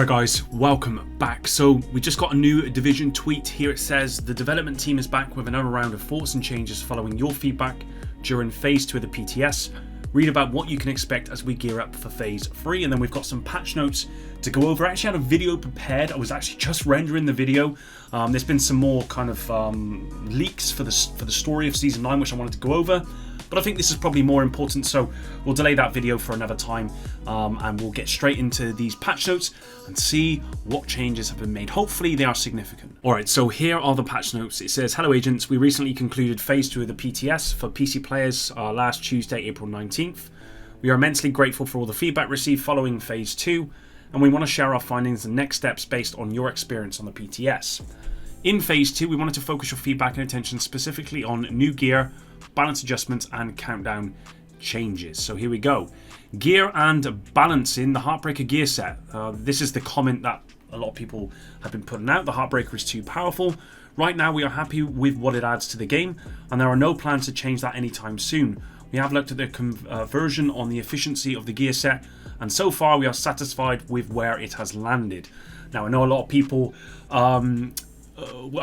Alright guys, welcome back. So we just got a new Division tweet. Here it says, the development team is back with another round of thoughts and changes following your feedback during Phase 2 of the PTS. Read about what you can expect as we gear up for Phase 3, and then we've got some patch notes to go over. I actually had a video prepared. I was actually just rendering the video. There's been some more kind of leaks for the story of Season 9 which I wanted to go over. But I think this is probably more important, so we'll delay that video for another time and we'll get straight into these patch notes and see what changes have been made. Hopefully they are significant. Alright, so here are the patch notes. It says, hello agents, we recently concluded Phase 2 of the PTS for PC players last Tuesday, April 19th. We are immensely grateful for all the feedback received following Phase 2, and we want to share our findings and next steps based on your experience on the PTS. In Phase 2, we wanted to focus your feedback and attention specifically on new gear, balance adjustments and countdown changes. So here we go. Gear and balance in the Heartbreaker gear set. This is the comment that a lot of people have been putting out. The Heartbreaker is too powerful. Right now we are happy with what it adds to the game and there are no plans to change that anytime soon. We have looked at the conversion on the efficiency of the gear set and so far we are satisfied with where it has landed. Now I know a lot of people are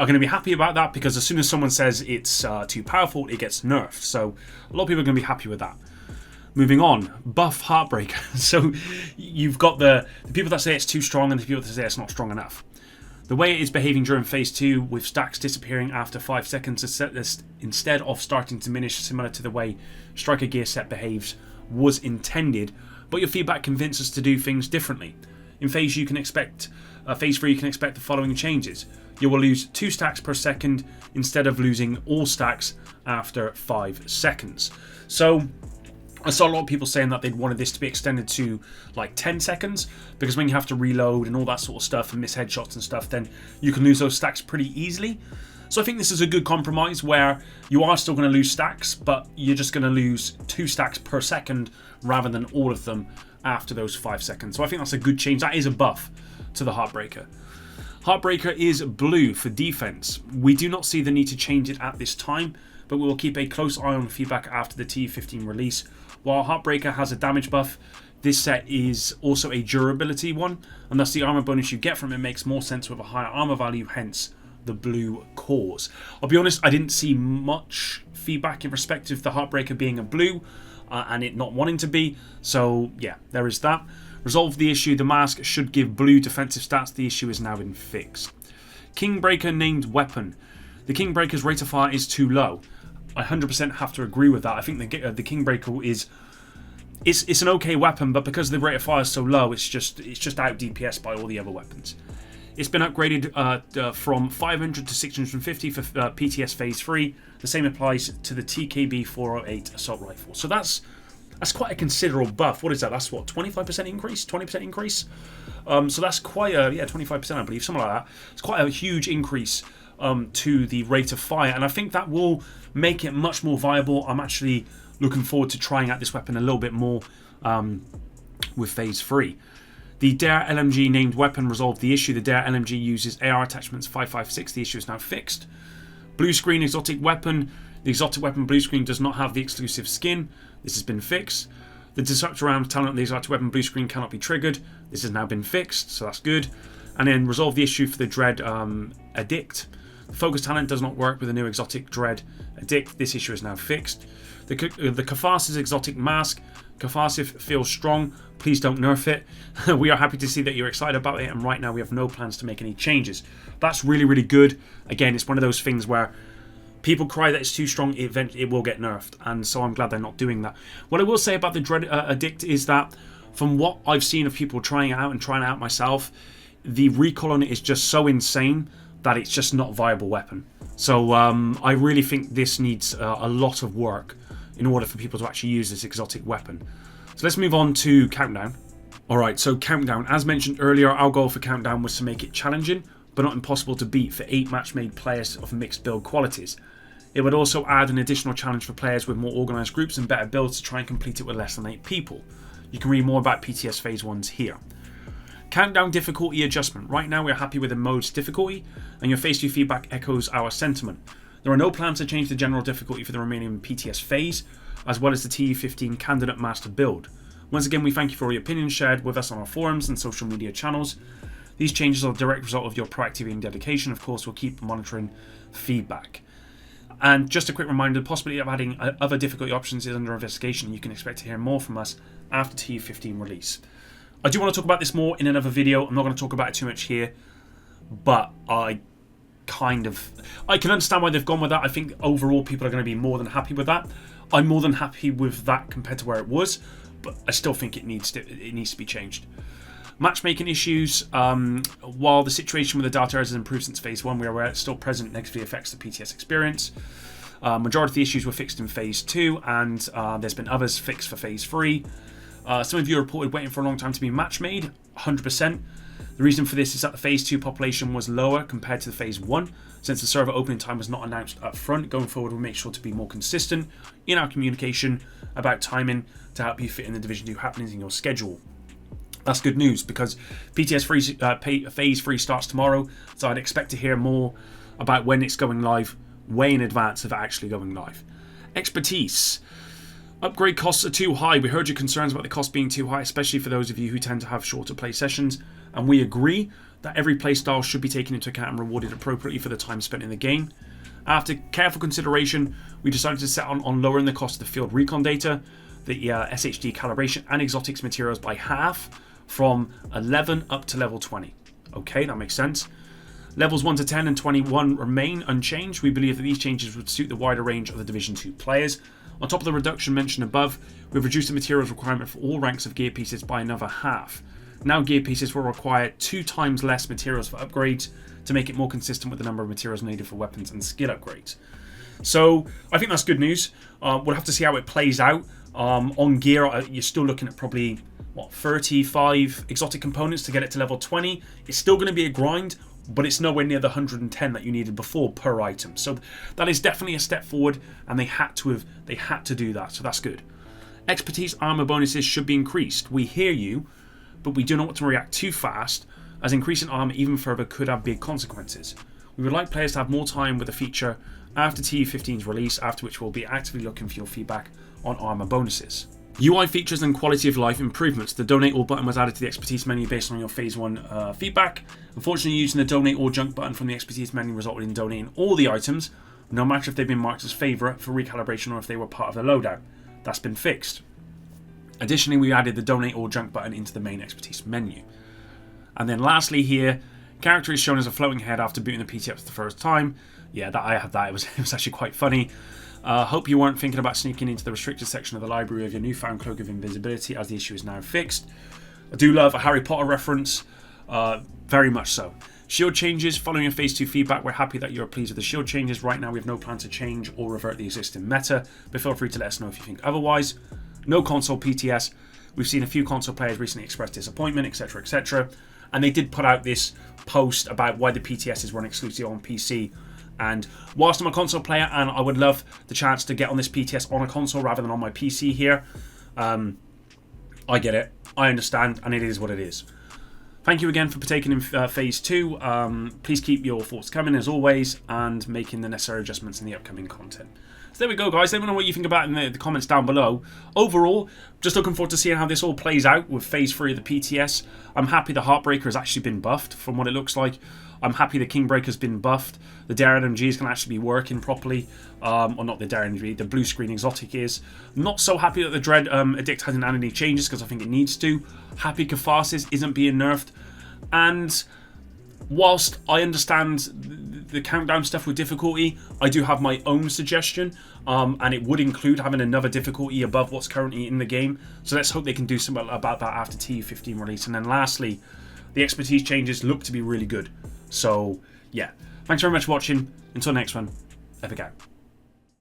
going to be happy about that because as soon as someone says it's too powerful, it gets nerfed. So a lot of people are going to be happy with that. Moving on, buff Heartbreaker. So you've got the people that say it's too strong and the people that say it's not strong enough. The way it is behaving during Phase 2 with stacks disappearing after 5 seconds instead of starting to diminish, similar to the way Striker gear set behaves, was intended, but your feedback convinced us to do things differently. In Phase 3 you can expect the following changes. You will lose 2 stacks per second instead of losing all stacks after 5 seconds. So I saw a lot of people saying that they'd wanted this to be extended to like 10 seconds because when you have to reload and all that sort of stuff and miss headshots and stuff, then you can lose those stacks pretty easily. So I think this is a good compromise where you are still going to lose stacks, but you're just going to lose 2 stacks per second rather than all of them after those 5 seconds. So I think that's a good change. That is a buff to the Heartbreaker. Heartbreaker is blue for defense. We do not see the need to change it at this time, but we will keep a close eye on feedback after the T15 release. While Heartbreaker has a damage buff, this set is also a durability one, and thus the armor bonus you get from it makes more sense with a higher armor value, hence the blue cores. I'll be honest, I didn't see much feedback in respect of the Heartbreaker being a blue and it not wanting to be, so yeah, there is that. Resolve the issue, the mask should give blue defensive stats, the issue has now been fixed. Kingbreaker named weapon. The Kingbreaker's rate of fire is too low. I 100% have to agree with that. I think the Kingbreaker it's an okay weapon, but because the rate of fire is so low, it's just out DPS by all the other weapons. It's been upgraded from 500 to 650 for PTS Phase 3. The same applies to the TKB 408 assault rifle. So that's quite a considerable buff. What is that? That's what, 25% increase? 20% increase? So that's quite a, 25% I believe, something like that. It's quite a huge increase to the rate of fire, and I think that will make it much more viable. I'm actually looking forward to trying out this weapon a little bit more with Phase 3. The Dare LMG named weapon resolved the issue. The Dare LMG uses AR attachments 556. The issue is now fixed. Blue screen exotic weapon. The exotic weapon blue screen does not have the exclusive skin. This has been fixed. The Disruptor round talent of the exotic weapon blue screen cannot be triggered. This has now been fixed, so that's good. And then resolve the issue for the Dread Addict. The focus talent does not work with the new exotic Dread Addict. This issue is now fixed. The Catharsis exotic mask. Catharsis feels strong. Please don't nerf it. We are happy to see that you're excited about it, and right now we have no plans to make any changes. That's really, really good. Again, it's one of those things where people cry that it's too strong, it will get nerfed, and so I'm glad they're not doing that. What I will say about the Dread Addict is that from what I've seen of people trying it out and trying it out myself, the recoil on it is just so insane that it's just not a viable weapon. So I really think this needs a lot of work in order for people to actually use this exotic weapon. So let's move on to Countdown. Alright, so Countdown. As mentioned earlier, our goal for Countdown was to make it challenging, but not impossible to beat for 8 match-made players of mixed build qualities. It would also add an additional challenge for players with more organised groups and better builds to try and complete it with less than 8 people. You can read more about PTS Phase 1s here. Countdown difficulty adjustment. Right now we're happy with the mode's difficulty, and your Phase 2 feedback echoes our sentiment. There are no plans to change the general difficulty for the remaining PTS phase, as well as the TE15 candidate master build. Once again, we thank you for all your opinions shared with us on our forums and social media channels. These changes are a direct result of your proactivity and dedication. Of course, we'll keep monitoring feedback. And just a quick reminder, the possibility of adding other difficulty options is under investigation. You can expect to hear more from us after TU15 release. I do want to talk about this more in another video. I'm not going to talk about it too much here, but I can understand why they've gone with that. I think overall people are going to be more than happy with that. I'm more than happy with that compared to where it was, but I still think it needs to be changed. Matchmaking issues. While the situation with the data errors has improved since Phase 1, we are aware it's still present, negatively affects the PTS experience. Majority of the issues were fixed in Phase 2, and there's been others fixed for Phase 3. Some of you reported waiting for a long time to be match made, 100%. The reason for this is that the Phase 2 population was lower compared to the Phase 1, since the server opening time was not announced up front. Going forward, we'll make sure to be more consistent in our communication about timing to help you fit in the Division 2 happenings in your schedule. That's good news, because PTS Phase 3 starts tomorrow, so I'd expect to hear more about when it's going live way in advance of it actually going live. Expertise. Upgrade costs are too high. We heard your concerns about the cost being too high, especially for those of you who tend to have shorter play sessions, and we agree that every playstyle should be taken into account and rewarded appropriately for the time spent in the game. After careful consideration, we decided to set on lowering the cost of the field recon data, the SHD calibration, and exotics materials by half, from 11 up to level 20. Okay, that makes sense. Levels 1 to 10 and 21 remain unchanged. We believe that these changes would suit the wider range of the Division 2 players. On top of the reduction mentioned above, we've reduced the materials requirement for all ranks of gear pieces by another half. Now gear pieces will require 2 times less materials for upgrades to make it more consistent with the number of materials needed for weapons and skill upgrades. So I think that's good news. We'll have to see how it plays out. On gear, you're still looking at probably 35 exotic components to get it to level 20. It's still going to be a grind, but it's nowhere near the 110 that you needed before per item. So that is definitely a step forward, and they had to do that. So that's good. Expertise armor bonuses should be increased. We hear you, but we do not want to react too fast, as increasing armor even further could have big consequences. We would like players to have more time with the feature after TU15's release, after which we'll be actively looking for your feedback on armor bonuses. UI features and quality of life improvements. The Donate All button was added to the Expertise menu based on your Phase 1 feedback. Unfortunately, using the Donate All junk button from the Expertise menu resulted in donating all the items, no matter if they've been marked as favourite for recalibration or if they were part of the loadout. That's been fixed. Additionally, we added the Donate All junk button into the main Expertise menu. And then lastly here, character is shown as a floating head after booting the PTS for the first time. Yeah, that I had that. It was actually quite funny. Hope you weren't thinking about sneaking into the restricted section of the library with your newfound cloak of invisibility, as the issue is now fixed. I do love a Harry Potter reference, very much so. Shield changes. Following your Phase 2 feedback, we're happy that you're pleased with the shield changes. Right now we have no plan to change or revert the existing meta, but feel free to let us know if you think otherwise. No console PTS. We've seen a few console players recently express disappointment, etc, etc, and they did put out this post about why the PTS run exclusively on PC. And whilst I'm a console player and I would love the chance to get on this PTS on a console rather than on my PC here, I get it, I understand, and it is what it is. Thank you again for partaking in Phase 2. Please keep your thoughts coming as always, and making the necessary adjustments in the upcoming content. So there we go, guys. Let me know what you think about it in the comments down below. Overall, just looking forward to seeing how this all plays out with Phase 3 of the PTS. I'm happy the Heartbreaker has actually been buffed from what it looks like. I'm happy the Kingbreaker's been buffed. The Dare MGs can actually be working properly. Or not the Dare MG, the blue screen exotic is. Not so happy that the Dread Addict hasn't had any changes, because I think it needs to. Happy Catharsis isn't being nerfed. And whilst I understand the countdown stuff with difficulty, I do have my own suggestion. And it would include having another difficulty above what's currently in the game. So let's hope they can do something about that after TU15 release. And then lastly, the Expertise changes look to be really good. So, yeah. Thanks very much for watching. Until next one, Epic out.